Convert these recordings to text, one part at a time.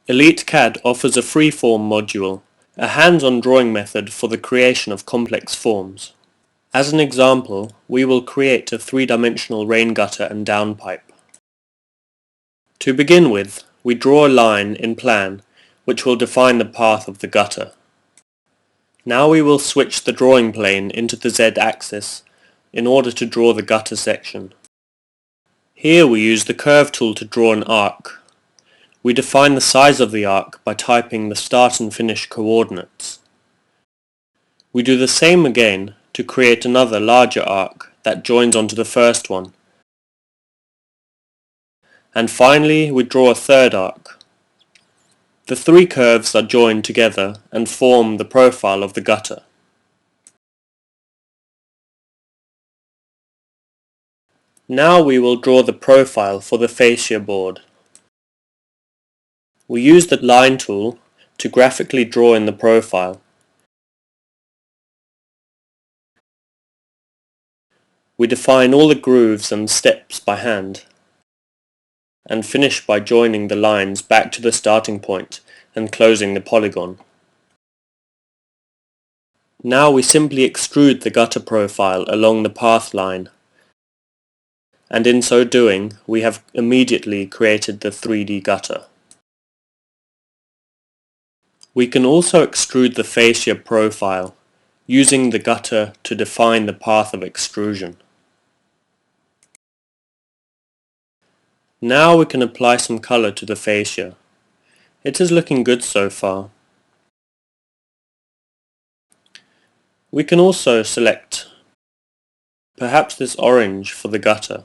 EliteCAD offers a freeform module, a hands-on drawing method for the creation of complex forms. As an example, we will create a three-dimensional rain gutter and downpipe. To begin with, we draw a line in plan which will define the path of the gutter. Now we will switch the drawing plane into the Z-axis in order to draw the gutter section. Here we use the curve tool to draw an arc. We define the size of the arc by typing the start and finish coordinates. We do the same again to create another larger arc that joins onto the first one. And finally we draw a third arc. The three curves are joined together and form the profile of the gutter. Now we will draw the profile for the fascia board. We use the line tool to graphically draw in the profile. We define all the grooves and steps by hand, and finish by joining the lines back to the starting point and closing the polygon. Now we simply extrude the gutter profile along the path line, and in so doing we have immediately created the 3D gutter. We can also extrude the fascia profile, using the gutter to define the path of extrusion. Now we can apply some color to the fascia. It is looking good so far. We can also select perhaps this orange for the gutter.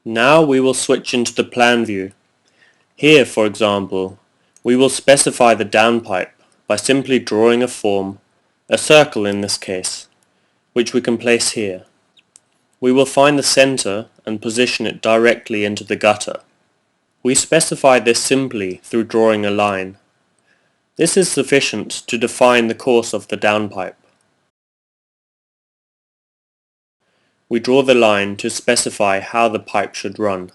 Now we will switch into the plan view. Here, for example, we will specify the downpipe by simply drawing a form, a circle in this case, which we can place here. We will find the center and position it directly into the gutter. We specify this simply through drawing a line. This is sufficient to define the course of the downpipe. We draw the line to specify how the pipe should run.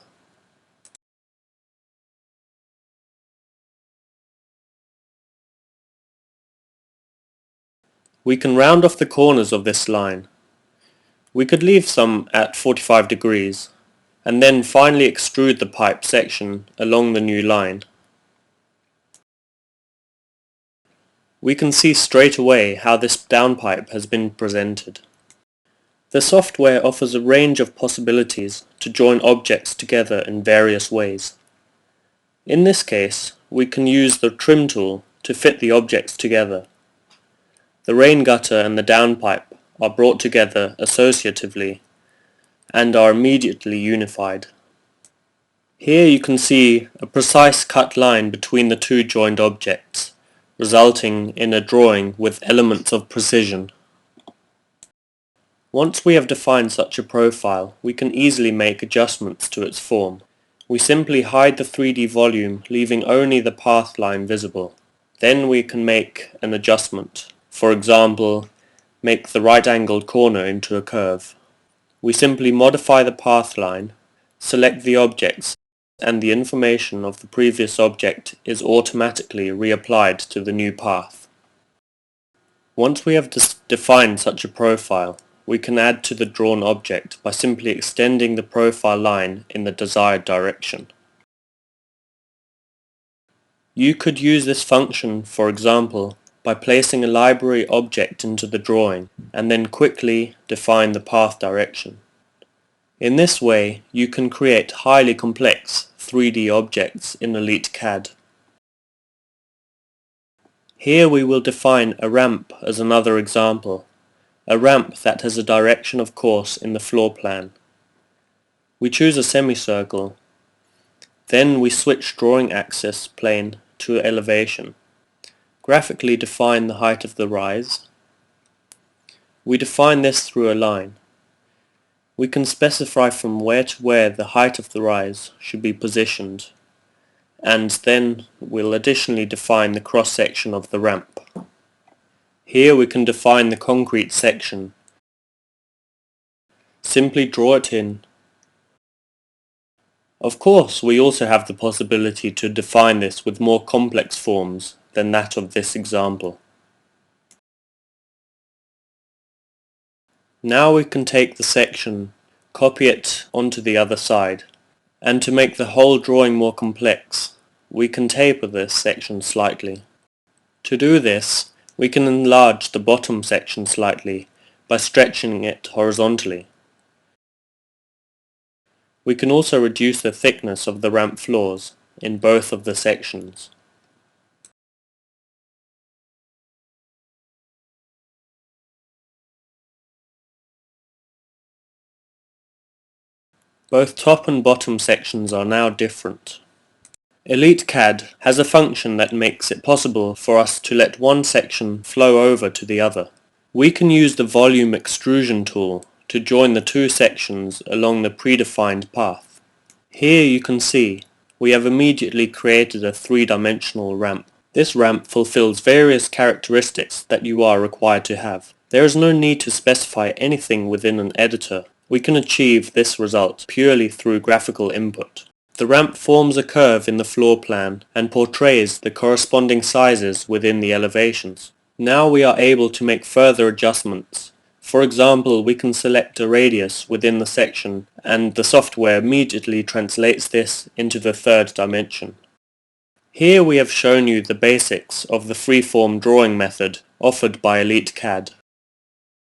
We can round off the corners of this line. We could leave some at 45 degrees, and then finally extrude the pipe section along the new line. We can see straight away how this downpipe has been presented. The software offers a range of possibilities to join objects together in various ways. In this case, we can use the trim tool to fit the objects together. The rain gutter and the downpipe are brought together associatively and are immediately unified. Here you can see a precise cut line between the two joined objects, resulting in a drawing with elements of precision. Once we have defined such a profile, we can easily make adjustments to its form. We simply hide the 3D volume, leaving only the path line visible. Then we can make an adjustment. For example, make the right-angled corner into a curve. We simply modify the path line, select the objects, and the information of the previous object is automatically reapplied to the new path. Once we have defined such a profile, we can add to the drawn object by simply extending the profile line in the desired direction. You could use this function, for example, by placing a library object into the drawing and then quickly define the path direction. In this way, you can create highly complex 3D objects in EliteCAD. Here we will define a ramp as another example, a ramp that has a direction of course in the floor plan. We choose a semicircle. Then we switch drawing axis plane to elevation. Graphically define the height of the rise. We define this through a line. We can specify from where to where the height of the rise should be positioned, and then we'll additionally define the cross-section of the ramp. Here we can define the concrete section. Simply draw it in. Of course, we also have the possibility to define this with more complex forms than that of this example. Now we can take the section, copy it onto the other side, and to make the whole drawing more complex, we can taper this section slightly. To do this, we can enlarge the bottom section slightly by stretching it horizontally. We can also reduce the thickness of the ramp floors in both of the sections. Both top and bottom sections are now different. EliteCAD has a function that makes it possible for us to let one section flow over to the other. We can use the volume extrusion tool to join the two sections along the predefined path. Here you can see we have immediately created a three-dimensional ramp. This ramp fulfills various characteristics that you are required to have. There is no need to specify anything within an editor. We can achieve this result purely through graphical input. The ramp forms a curve in the floor plan and portrays the corresponding sizes within the elevations. Now we are able to make further adjustments. For example, we can select a radius within the section and the software immediately translates this into the third dimension. Here we have shown you the basics of the freeform drawing method offered by EliteCAD.